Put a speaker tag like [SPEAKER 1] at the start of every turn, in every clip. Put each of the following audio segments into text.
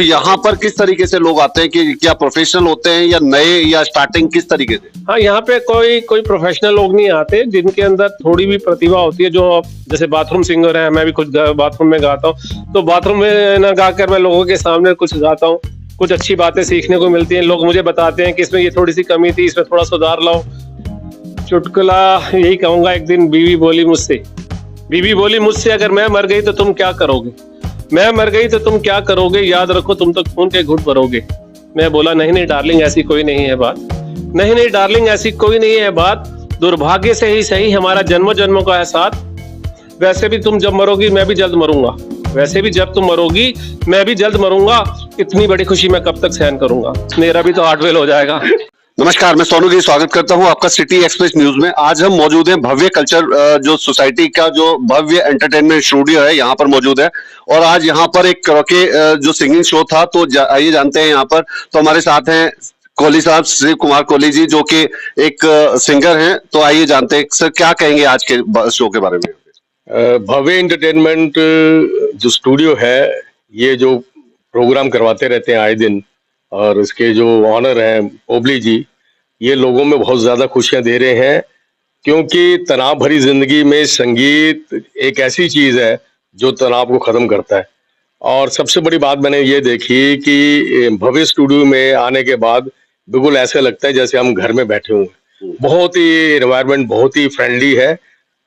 [SPEAKER 1] यहाँ पर किस तरीके से लोग आते हैं, कि क्या प्रोफेशनल होते हैं या नए, या स्टार्टिंग किस तरीके से?
[SPEAKER 2] हाँ, यहाँ पे कोई कोई प्रोफेशनल लोग नहीं आते, जिनके अंदर थोड़ी भी प्रतिभा होती है, जो जैसे बाथरूम सिंगर है, मैं भी कुछ बाथरूम में गाता हूँ, तो बाथरूम में ना गाकर मैं लोगों के सामने कुछ गाता हूँ, कुछ अच्छी बातें सीखने को मिलती हैं। लोग मुझे बताते हैं कि इसमें ये थोड़ी सी कमी थी, इसमें थोड़ा सुधार लाओ। चुटकुला यही कहूंगा, एक दिन बीवी बोली मुझसे, अगर मैं मर गई तो तुम क्या करोगे? मैं मर गई तो तुम क्या करोगे? याद रखो तुम तो खून के घुट भरोगे। मैं बोला, नहीं डार्लिंग, ऐसी कोई नहीं है बात। नहीं डार्लिंग, ऐसी कोई नहीं है बात। दुर्भाग्य से ही सही हमारा जन्मों जन्मों का है साथ। वैसे भी तुम जब मरोगी मैं भी जल्द मरूंगा। वैसे भी जब तुम मरोगी मैं भी जल्द मरूंगा। इतनी बड़ी खुशी मैं कब तक सहन करूंगा? मेरा भी तो हार्ट फेल हो जाएगा।
[SPEAKER 1] नमस्कार, मैं सोनू गिरी स्वागत करता हूं आपका सिटी एक्सप्रेस न्यूज में। आज हम मौजूद हैं भव्य कल्चर जो सोसाइटी का जो भव्य एंटरटेनमेंट स्टूडियो है, यहाँ पर मौजूद है। और आज यहाँ पर एक कराओके जो सिंगिंग शो था, तो आइए जानते हैं यहाँ पर। तो हमारे साथ हैं कोहली साहब, श्री कुमार कोहली जी, जो कि एक सिंगर हैं। तो आइए जानते हैं सर, क्या कहेंगे आज के शो के बारे में?
[SPEAKER 3] भव्य एंटरटेनमेंट जो स्टूडियो है, ये जो प्रोग्राम करवाते रहते हैं आए दिन, और इसके जो ऑनर हैं पोबली जी, ये लोगों में बहुत ज़्यादा खुशियां दे रहे हैं। क्योंकि तनाव भरी जिंदगी में संगीत एक ऐसी चीज़ है जो तनाव को ख़त्म करता है। और सबसे बड़ी बात मैंने ये देखी कि भव्य स्टूडियो में आने के बाद बिल्कुल ऐसे लगता है जैसे हम घर में बैठे हुए। बहुत ही एनवायरनमेंट बहुत ही फ्रेंडली है।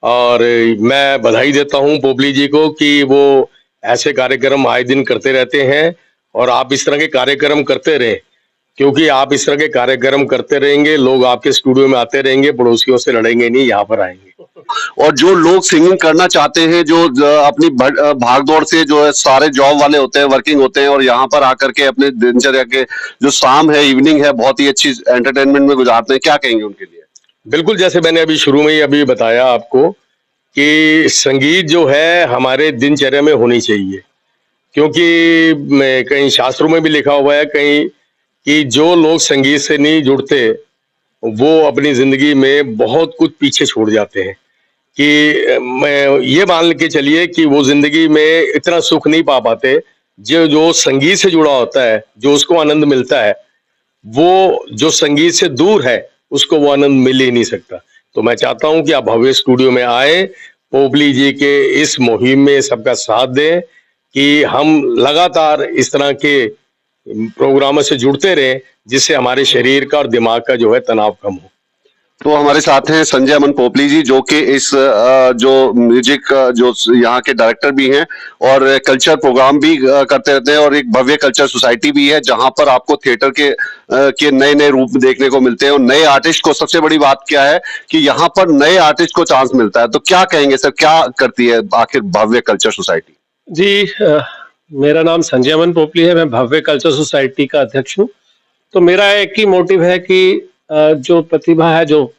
[SPEAKER 3] और मैं बधाई देता हूँ पोबली जी को कि वो ऐसे कार्यक्रम आए दिन करते रहते हैं, और आप इस तरह के कार्यक्रम करते रहें। क्योंकि आप इस तरह के कार्यक्रम करते रहेंगे, लोग आपके स्टूडियो में आते रहेंगे, पड़ोसियों से लड़ेंगे नहीं, यहाँ पर आएंगे।
[SPEAKER 1] और जो लोग सिंगिंग करना चाहते हैं, जो अपनी भागदौड़ से, जो है सारे जॉब वाले होते हैं, वर्किंग होते हैं, और यहाँ पर आकर के अपने दिनचर्या के जो शाम है, इवनिंग है, बहुत ही अच्छी एंटरटेनमेंट में गुजारते हैं, क्या कहेंगे उनके लिए?
[SPEAKER 3] बिल्कुल, जैसे मैंने अभी शुरू में ही अभी बताया आपको कि संगीत जो है हमारे दिनचर्या में होनी चाहिए। क्योंकि कहीं शास्त्रों में भी लिखा हुआ है कहीं कि जो लोग संगीत से नहीं जुड़ते वो अपनी जिंदगी में बहुत कुछ पीछे छोड़ जाते हैं। कि मैं ये मान के चलिए कि वो जिंदगी में इतना सुख नहीं पा पाते। जो संगीत से जुड़ा होता है, जो उसको आनंद मिलता है, वो जो संगीत से दूर है उसको वो आनंद मिल ही नहीं सकता। तो मैं चाहता हूं कि आप भव्य स्टूडियो में आए, पोबली जी के इस मुहिम में सबका साथ दें कि हम लगातार इस तरह के प्रोग्रामों से जुड़ते रहें, जिससे हमारे शरीर का और दिमाग का जो है तनाव कम हो।
[SPEAKER 1] तो हमारे साथ हैं संजय अमन पोपली जी, जो कि इस जो म्यूजिक जो यहाँ के डायरेक्टर भी हैं, और कल्चर प्रोग्राम भी करते रहते हैं, और एक भव्य कल्चर सोसाइटी भी है, जहाँ पर आपको थिएटर के नए नए रूप देखने को मिलते हैं, और नए आर्टिस्ट को। सबसे बड़ी बात क्या है कि यहाँ पर नए आर्टिस्ट को चांस मिलता है। तो क्या कहेंगे सर, क्या करती है आखिर भव्य कल्चर सोसाइटी?
[SPEAKER 2] जी, मेरा नाम संजय अमन पोपली है, मैं भव्य कल्चर सोसाइटी का अध्यक्ष हूँ। तो मेरा एक ही मोटिव है कि जो प्रतिभा है, जो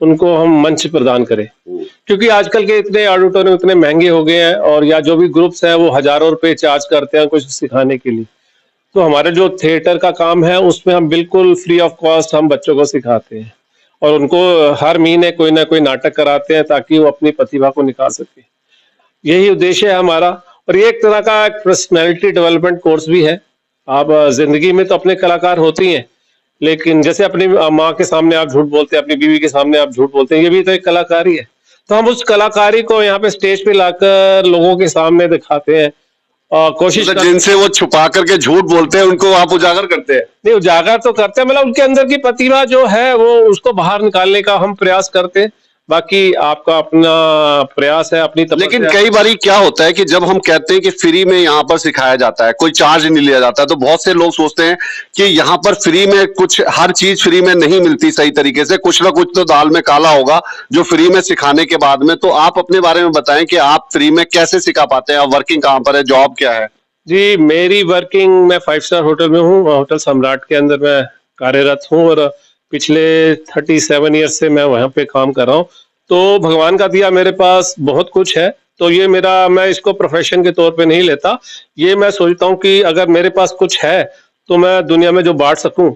[SPEAKER 2] उनको हम मंच प्रदान करें। क्योंकि आजकल के इतने ऑडिटोरियम इतने महंगे हो गए हैं, और या जो भी ग्रुप्स हैं वो हजारों रुपए चार्ज करते हैं कुछ सिखाने के लिए। तो हमारे जो थिएटर का काम है उसमें हम बिल्कुल फ्री ऑफ कॉस्ट हम बच्चों को सिखाते हैं, और उनको हर महीने कोई ना कोई नाटक कराते हैं ताकि वो अपनी प्रतिभा को निकाल सके। यही उद्देश्य है हमारा। और ये एक तरह का एक पर्सनैलिटी डेवलपमेंट कोर्स भी है। आप जिंदगी में तो अपने कलाकार होती हैं, लेकिन जैसे अपनी माँ के सामने आप झूठ बोलते हैं, अपनी बीवी के सामने आप झूठ बोलते हैं, ये भी तो एक कलाकारी है। तो हम उस कलाकारी को यहाँ पे स्टेज पे लाकर लोगों के सामने दिखाते हैं, और कोशिश
[SPEAKER 1] जिनसे वो छुपा करके झूठ बोलते हैं उनको आप उजागर करते हैं?
[SPEAKER 2] नहीं, उजागर तो करते हैं, मतलब उनके अंदर की प्रतिभा जो है वो उसको बाहर निकालने का हम प्रयास करते हैं। बाकी आपका अपना प्रयास है, अपनी तपस्या।
[SPEAKER 1] लेकिन कई बारी क्या होता है कि जब हम कहते हैं कि फ्री में यहाँ पर सिखाया जाता है, कोई चार्ज नहीं लिया जाता, तो बहुत से लोग सोचते हैं कि यहाँ पर फ्री में कुछ, हर चीज फ्री में नहीं मिलती सही तरीके से, कुछ ना कुछ तो दाल में काला होगा जो फ्री में सिखाने के बाद में। तो आप अपने बारे में बताएं कि आप फ्री में कैसे सिखा पाते हैं, आप वर्किंग कहाँ पर है, जॉब क्या है?
[SPEAKER 2] जी, मेरी वर्किंग, मैं 5 स्टार होटल में हूँ, होटल सम्राट के अंदर मैं कार्यरत हूँ, और पिछले 37 ईयर्स से मैं वहाँ पे काम कर रहा हूँ। तो भगवान का दिया मेरे पास बहुत कुछ है। तो ये मेरा, मैं इसको प्रोफेशन के तौर पे नहीं लेता। ये मैं सोचता हूँ कि अगर मेरे पास कुछ है तो मैं दुनिया में जो बांट सकूं,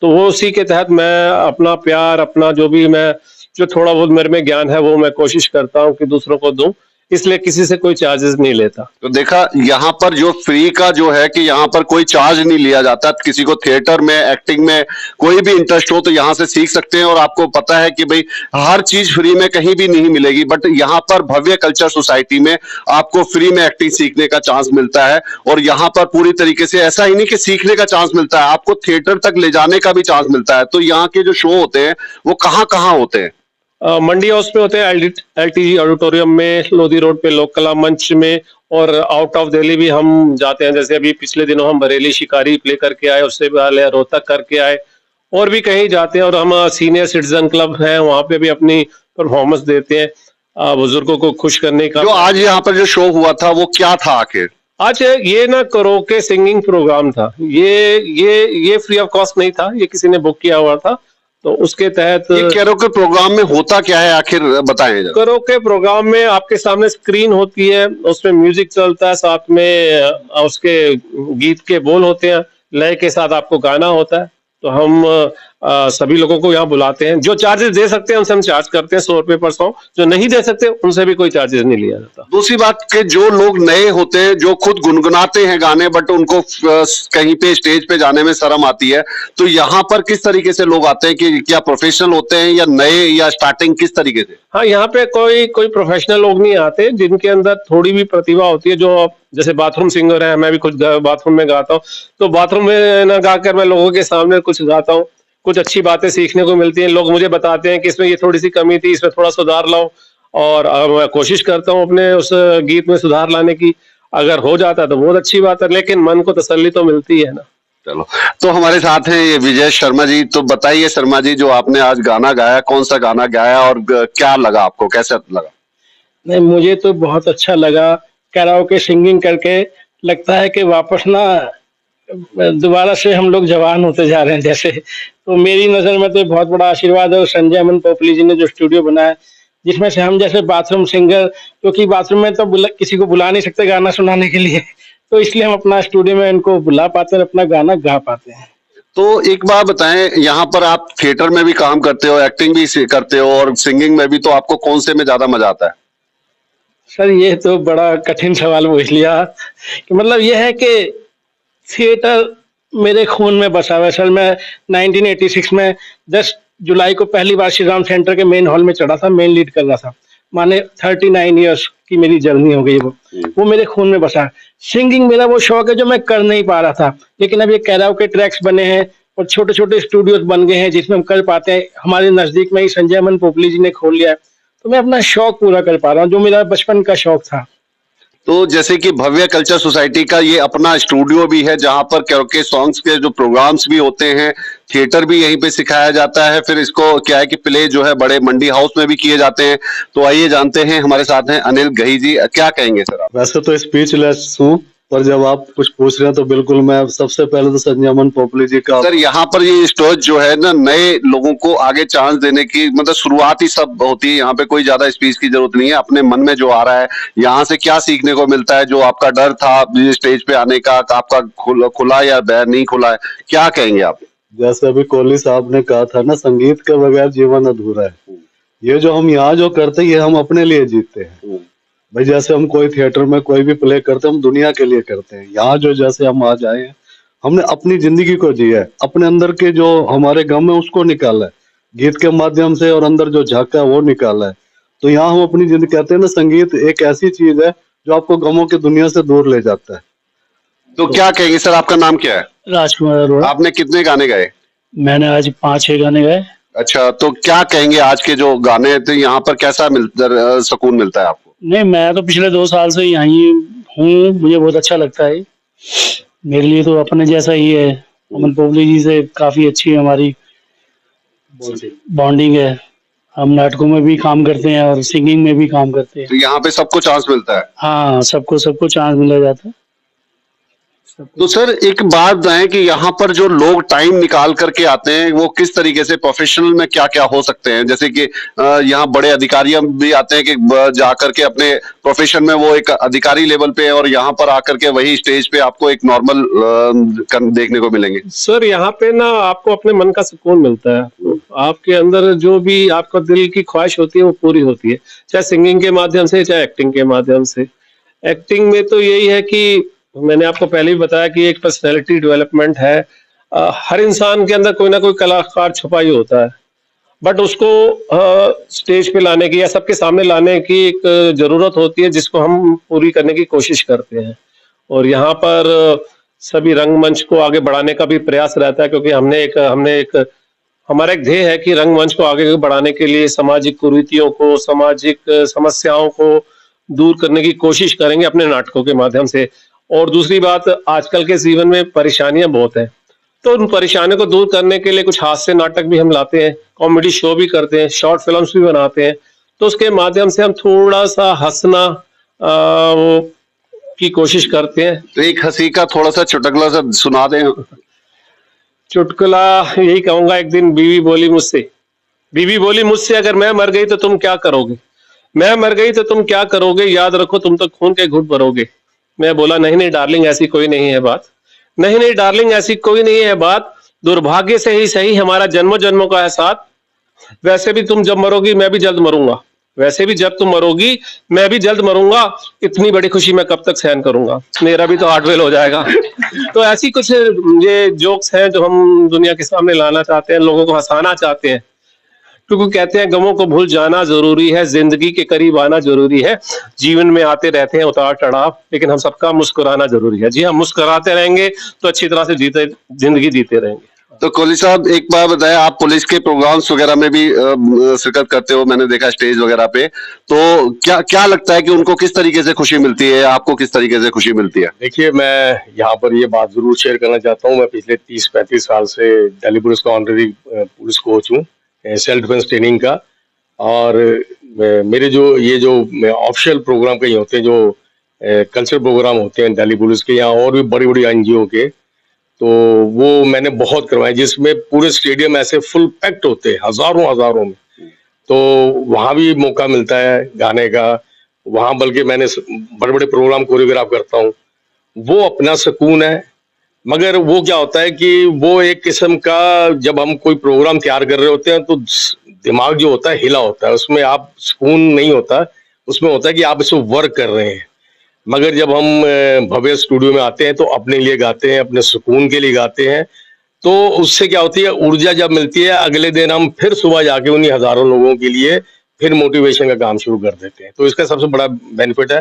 [SPEAKER 2] तो वो उसी के तहत मैं अपना प्यार, अपना जो भी मैं, जो थोड़ा बहुत मेरे में ज्ञान है, वो मैं कोशिश करता हूँ कि दूसरों को दूं। इसलिए किसी से कोई चार्जेस नहीं लेता।
[SPEAKER 1] तो देखा यहाँ पर जो फ्री का जो है कि यहाँ पर कोई चार्ज नहीं लिया जाता। किसी को थिएटर में, एक्टिंग में कोई भी इंटरेस्ट हो तो यहाँ से सीख सकते हैं, और आपको पता है कि भाई हर चीज फ्री में कहीं भी नहीं मिलेगी, बट यहाँ पर भव्य कल्चर सोसाइटी में आपको फ्री में एक्टिंग सीखने का चांस मिलता है। और यहाँ पर पूरी तरीके से ऐसा ही नहीं कि सीखने का चांस मिलता है, आपको थिएटर तक ले जाने का भी चांस मिलता है। तो यहाँ के जो शो होते हैं वो कहाँ होते हैं?
[SPEAKER 2] मंडी हाउस में होते हैं, एलटीजी ऑडिटोरियम में, लोधी रोड पे लोक कला मंच में, और आउट ऑफ दिल्ली भी हम जाते हैं। जैसे अभी पिछले दिनों हम बरेली शिकारी प्ले करके आए, उससे पहले रोहतक करके आए, और भी कहीं जाते हैं। और हम सीनियर सिटीजन क्लब है, वहाँ पे भी अपनी परफॉर्मेंस देते हैं बुजुर्गों को खुश करने का।
[SPEAKER 1] जो आज यहाँ पर जो शो हुआ था वो क्या था आखिर?
[SPEAKER 2] आज ये ना करोके सिंगिंग प्रोग्राम था। ये फ्री ऑफ कॉस्ट नहीं था, ये किसी ने बुक किया हुआ था, तो उसके तहत।
[SPEAKER 1] ये करोके प्रोग्राम में होता क्या है आखिर, बताएं जरा।
[SPEAKER 2] करोके प्रोग्राम में आपके सामने स्क्रीन होती है, उसमें म्यूजिक चलता है, साथ में उसके गीत के बोल होते हैं, लय के साथ आपको गाना होता है। तो हम सभी लोगों को यहाँ बुलाते हैं। जो चार्जेस दे सकते हैं उनसे हम चार्ज करते हैं 100 रुपए पर सॉन्ग, जो नहीं दे सकते उनसे भी कोई चार्जेस नहीं लिया जाता।
[SPEAKER 1] दूसरी बात कि जो लोग नए होते हैं, जो खुद गुनगुनाते हैं गाने, बट उनको कहीं पे स्टेज पे जाने में शर्म आती है, तो यहाँ पर किस तरीके से लोग आते हैं? कि क्या प्रोफेशनल होते हैं या नए, या स्टार्टिंग किस तरीके से?
[SPEAKER 2] हाँ, यहाँ पे कोई प्रोफेशनल लोग नहीं आते, जिनके अंदर थोड़ी भी प्रतिभा होती है। जो जैसे बाथरूम सिंगर है, मैं भी कुछ बाथरूम में गाता हूँ, तो बाथरूम में ना गाकर मैं लोगों के सामने कुछ गाता हूँ, कुछ अच्छी बातें सीखने को मिलती हैं। लोग मुझे बताते हैं कि इसमें ये थोड़ी सी कमी थी, इसमें थोड़ा सुधार लाओ, और मैं कोशिश करता हूँ अपने उस गीत में सुधार लाने की। अगर हो जाता है तो बहुत अच्छी बात है, लेकिन मन को तसल्ली तो मिलती है ना।
[SPEAKER 1] चलो, तो हमारे साथ हैं ये विजय शर्मा जी। तो बताइए शर्मा जी, जो आपने आज गाना गाया, कौन सा गाना गाया और क्या लगा आपको, कैसा लगा?
[SPEAKER 4] नहीं, मुझे तो बहुत अच्छा लगा। कैराओके सिंगिंग करके लगता है कि वापस ना दोबारा से हम लोग जवान होते जा रहे हैं जैसे। तो मेरी नज़र में तो बहुत बड़ा आशीर्वाद है संजय अमन पोपली जी ने जो स्टूडियो बनाया, जिसमें से हम जैसे बाथरूम सिंगर, क्योंकि बाथरूम में तो किसी को बुला नहीं सकते गाना सुनाने के लिए, तो इसलिए हम अपना स्टूडियो में इनको बुला पाते हैं, अपना गाना गा पाते हैं।
[SPEAKER 1] तो एक बात बताएं, यहाँ पर आप थिएटर में भी काम करते हो, एक्टिंग भी करते हो और सिंगिंग में भी, तो आपको कौन से में ज्यादा मजा आता है?
[SPEAKER 4] सर ये तो बड़ा कठिन सवाल पूछ लिया कि मतलब ये है कि थिएटर मेरे खून में बसा हुआ है। सर मैं 1986 में 10 जुलाई को पहली बार श्री राम सेंटर के मेन हॉल में चढ़ा था, मेन लीड कर रहा था। माने 39 इयर्स की मेरी जर्नी हो गई। वो मेरे खून में बसा है। सिंगिंग मेरा वो शौक है जो मैं कर नहीं पा रहा था, लेकिन अब ये कैराओके ट्रैक्स बने हैं और छोटे छोटे स्टूडियोज बन गए हैं जिसमें हम कर पाते हैं। हमारे नजदीक में ही संजय अमन पोपली जी ने खोल लिया है, तो मैं अपना शौक पूरा कर पा रहा हूँ जो मेरा बचपन का शौक था।
[SPEAKER 1] तो जैसे कि भव्य कल्चर सोसाइटी का ये अपना स्टूडियो भी है, जहां पर कैरोके सॉन्ग्स के जो प्रोग्राम्स भी होते हैं, थिएटर भी यहीं पे सिखाया जाता है। फिर इसको क्या है कि प्ले जो है बड़े मंडी हाउस में भी किए जाते हैं। तो आइए जानते हैं, हमारे साथ हैं अनिल गही जी। क्या कहेंगे सर आप?
[SPEAKER 5] वैसे तो स्पीचलेस हूँ, पर जब आप कुछ पूछ रहे हैं तो बिल्कुल मैं सबसे पहले तो संजय अमन पोपली जी का।
[SPEAKER 1] सर यहाँ पर ये स्टेज जो है ना, नए लोगों को आगे चांस देने की मतलब शुरुआत ही सब होती है। यहाँ पे कोई ज्यादा स्पीच की जरूरत नहीं है, अपने मन में जो आ रहा है यहाँ से क्या सीखने को मिलता है। जो आपका डर था स्टेज पे आने का, आपका खुला या नहीं खुला है, क्या कहेंगे आप?
[SPEAKER 5] जैसे अभी कोहली साहब ने कहा था ना, संगीत के बगैर जीवन अधूरा है। ये जो हम यहाँ जो करते हैं ये हम अपने लिए जीते हैं भाई। जैसे हम कोई थिएटर में कोई भी प्ले करते हैं, हम दुनिया के लिए करते हैं। यहाँ जो जैसे हम आज आए हैं, हमने अपनी जिंदगी को जिया है, अपने अंदर के जो हमारे गम है उसको निकाला है गीत के माध्यम से, और अंदर जो झांका है वो निकाला है। तो यहाँ हम अपनी जिंदगी, कहते हैं ना संगीत एक ऐसी चीज है जो आपको गमों की दुनिया से दूर ले जाता है।
[SPEAKER 1] तो क्या कहेंगे सर, आपका नाम क्या है?
[SPEAKER 4] राजकुमार अरोड़ा।
[SPEAKER 1] आपने कितने गाने गाए?
[SPEAKER 4] मैंने आज 5-6 गाने गाए।
[SPEAKER 1] अच्छा, तो क्या कहेंगे आज के जो गाने थे, यहाँ पर कैसा सुकून मिलता है आपको?
[SPEAKER 4] नहीं, मैं तो पिछले 2 साल से यहीं हूँ, मुझे बहुत अच्छा लगता है। मेरे लिए तो अपने जैसा ही है। अमन पोपली जी से काफी अच्छी हमारी बॉन्डिंग है। हम नाटकों में भी काम करते हैं और सिंगिंग में भी काम करते हैं।
[SPEAKER 1] तो यहाँ पे सबको चांस मिलता है?
[SPEAKER 4] हाँ, सबको चांस मिला जाता है।
[SPEAKER 1] तो सर एक बात बताएं कि यहाँ पर जो लोग टाइम निकाल करके आते हैं, वो किस तरीके से प्रोफेशनल में क्या क्या हो सकते हैं? जैसे कि यहाँ बड़े अधिकारी भी आते हैं कि जाकर के अपने प्रोफेशन में वो एक अधिकारी लेवल पे है, और यहाँ पर आकर के वही स्टेज पे आपको एक नॉर्मल देखने को मिलेंगे।
[SPEAKER 2] सर यहाँ पे ना आपको अपने मन का सुकून मिलता है। आपके अंदर जो भी आपका दिल की ख्वाहिश होती है वो पूरी होती है, चाहे सिंगिंग के माध्यम से चाहे एक्टिंग के माध्यम से। एक्टिंग में तो यही है कि मैंने आपको पहले भी बताया कि एक पर्सनैलिटी डेवलपमेंट है। हर इंसान के अंदर कोई ना कोई कलाकार छुपा ही होता है, बट उसको स्टेज पे लाने की या सबके सामने लाने की एक जरूरत होती है, जिसको हम पूरी करने की कोशिश करते हैं। और यहाँ पर सभी रंगमंच को आगे बढ़ाने का भी प्रयास रहता है, क्योंकि हमारा एक ध्येय है कि रंगमंच को आगे बढ़ाने के लिए सामाजिक कुरीतियों को, सामाजिक समस्याओं को दूर करने की कोशिश करेंगे अपने नाटकों के माध्यम से। और दूसरी बात, आजकल के जीवन में परेशानियां बहुत हैं, तो उन परेशानियों को दूर करने के लिए कुछ हास्य नाटक भी हम लाते हैं, कॉमेडी शो भी करते हैं, शॉर्ट फिल्म्स भी बनाते हैं। तो उसके माध्यम से हम थोड़ा सा हंसना की कोशिश करते हैं।
[SPEAKER 1] तो एक हंसी का थोड़ा सा चुटकुला सा सुना दें।
[SPEAKER 2] चुटकुला यही कहूंगा, एक दिन बीवी बोली मुझसे अगर मैं मर गई तो तुम क्या करोगे, मैं मर गई तो तुम क्या करोगे, याद रखो तुम तो खून के घूंट भरोगे। मैं बोला नहीं डार्लिंग, ऐसी कोई नहीं है बात, नहीं डार्लिंग, ऐसी कोई नहीं है बात, दुर्भाग्य से ही सही हमारा जन्मों जन्मों का है साथ। वैसे भी तुम जब मरोगी मैं भी जल्द मरूंगा, वैसे भी जब तुम मरोगी मैं भी जल्द मरूंगा, इतनी बड़ी खुशी मैं कब तक सहन करूंगा, मेरा भी तो हार्ट फेल हो जाएगा। तो ऐसी कुछ ये जोक्स हैं जो हम दुनिया के सामने लाना चाहते हैं, लोगों को हंसाना चाहते हैं, क्योंकि कहते हैं गमों को भूल जाना जरूरी है, जिंदगी के करीब आना जरूरी है। जीवन में आते रहते हैं उतार चढ़ाव, लेकिन हम सबका मुस्कुराना जरूरी है। जी हाँ, मुस्कुराते रहेंगे तो अच्छी तरह से जिंदगी जीते रहेंगे।
[SPEAKER 1] तो कोहली साहब, एक बार बताएं, आप पुलिस के प्रोग्राम्स वगैरह में भी शिरकत करते हो, मैंने देखा स्टेज वगैरह पे, तो क्या लगता है कि उनको किस तरीके से खुशी मिलती है, आपको किस तरीके से खुशी मिलती है?
[SPEAKER 3] देखिए, मैं यहाँ पर ये बात जरूर शेयर करना चाहता हूँ। मैं पिछले 30-35 साल से दिल्ली पुलिस का ऑनररी पुलिस कोच हूँ, सेल्फ डिफेंस ट्रेनिंग का। और मेरे जो ऑफिशियल प्रोग्राम कहीं होते हैं, जो कल्चर प्रोग्राम होते हैं दिल्ली पुलिस के, यहाँ और भी बड़ी बड़ी एनजीओ के, तो वो मैंने बहुत करवाए, जिसमें पूरे स्टेडियम ऐसे फुल पैक्ड होते हैं, हजारों में। तो वहाँ भी मौका मिलता है गाने का, वहाँ बल्कि मैंने बड़े बड़े प्रोग्राम कोरियोग्राफ करता हूँ, वो अपना सुकून है। मगर वो क्या होता है कि वो एक किस्म का, जब हम कोई प्रोग्राम तैयार कर रहे होते हैं तो दिमाग जो होता है हिला होता है, उसमें आप सुकून नहीं होता, उसमें होता है कि आप इसको वर्क कर रहे हैं। मगर जब हम भव्य स्टूडियो में आते हैं तो अपने लिए गाते हैं, अपने सुकून के लिए गाते हैं, तो उससे क्या होती है, ऊर्जा जब मिलती है, अगले दिन हम फिर सुबह जाके उन्हीं हजारों लोगों के लिए फिर मोटिवेशन का काम शुरू कर देते हैं। तो इसका सबसे बड़ा बेनिफिट है।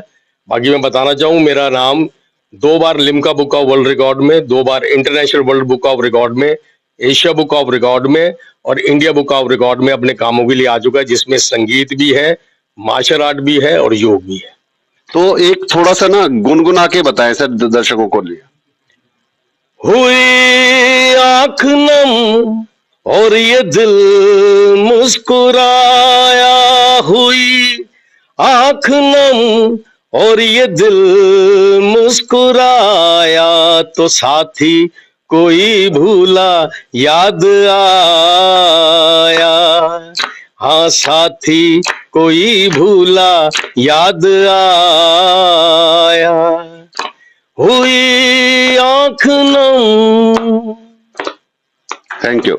[SPEAKER 3] बाकी मैं बताना चाहूँ, मेरा नाम 2 बार Limca book of world record में, 2 बार international world book of record में, एशिया बुक ऑफ रिकॉर्ड में और इंडिया बुक ऑफ रिकॉर्ड में अपने कामों के लिए आ चुका है, जिसमें संगीत भी है, मार्शल आर्ट भी है और योग भी है।
[SPEAKER 1] तो एक थोड़ा सा ना गुनगुना के बताएं सर दर्शकों को लिए।
[SPEAKER 3] हुई आंख नम और ये दिल मुस्कुराया, हुई आंख नम और ये दिल मुस्कुराया, तो साथी कोई भूला याद आया, हाँ साथी कोई भूला याद आया, हुई आंख नम।
[SPEAKER 1] Thank you.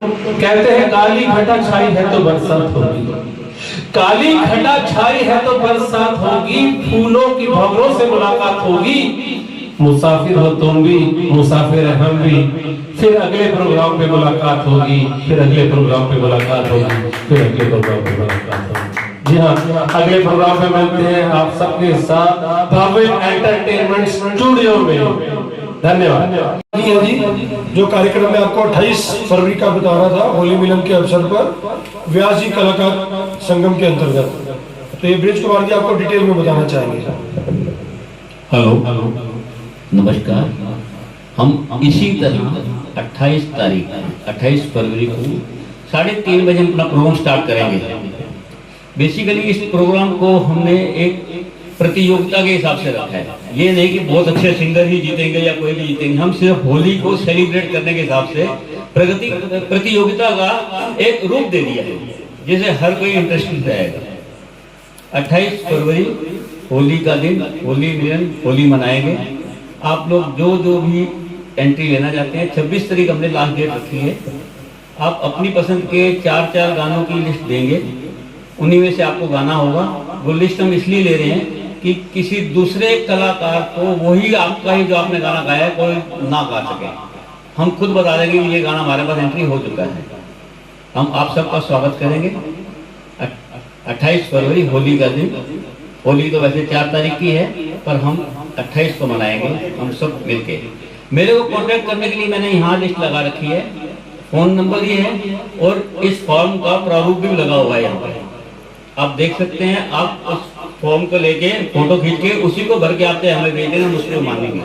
[SPEAKER 6] कहते हैं काली घटा छाई है तो बरसात होगी, काली घटा छाई है तो बरसात होगी, फूलों की भंवरों से मुलाकात होगी। मुसाफिर हो तुम भी, मुसाफिर है हम भी, फिर अगले प्रोग्राम पे मुलाकात होगी, फिर अगले प्रोग्राम पे मुलाकात होगी, फिर अगले प्रोग्राम पे मुलाकात होगी। जी हाँ, अगले प्रोग्राम पे मिलते हैं आप सबके साथ भव्य एंटरटेनमेंट स्टूडियो में। धन्यवाद।
[SPEAKER 7] जो कार्यक्रम में आपको 28 फरवरी का बता रहा था, होली मिलन के अवसर पर व्यास जी कलाकार संगम के अंतर्गत, तो ये ब्रिज कुमार जी आपको डिटेल में बताना चाहेंगे।
[SPEAKER 8] हेलो, नमस्कार। हम इसी तरह 28 फरवरी को 3:30 बजे अपना प्रोग्राम स्टार्ट करेंगे। बेसिकली इस प्रोग्राम को हमने एक प्रतियोगिता के हिसाब से रखा है। ये नहीं कि बहुत अच्छे सिंगर ही जीतेंगे या कोई भी जीतेंगे, हम सिर्फ होली को सेलिब्रेट करने के हिसाब से प्रतियोगिता का एक रूप दे दिया है, जिसे हर कोई इंटरेस्टेड रहेगा। 28 फरवरी होली का दिन, होली मिलन, होली मनाएंगे। आप लोग जो भी एंट्री लेना चाहते हैं, 26 तारीख हमने लास्ट डेट रखी है, आप अपनी पसंद के 4 गानों की लिस्ट देंगे, उन्हीं में से आपको गाना होगा। वो लिस्ट हम इसलिए ले रहे हैं कि किसी दूसरे कलाकार को वही आपका ही जो आपने गाना गाया है कोई ना गा सके। हम खुद बता देंगे कि ये गाना हमारे पास एंट्री हो चुका है। हम आप सबका स्वागत करेंगे 28 फरवरी होली का दिन। होली तो वैसे 4 तारीख की है, पर हम 28 को मनाएंगे हम सब मिलके। मेरे को कांटेक्ट करने के लिए मैंने यहाँ लिस्ट लगा रखी है, फोन नंबर ये है और इस फॉर्म का प्रारूप भी लगा हुआ है यहाँ पर, आप देख सकते हैं। आप उस फॉर्म को लेके फोटो खींच के उसी को भर के आते हैं हमें भेज देना, हम उसको मानेंगे।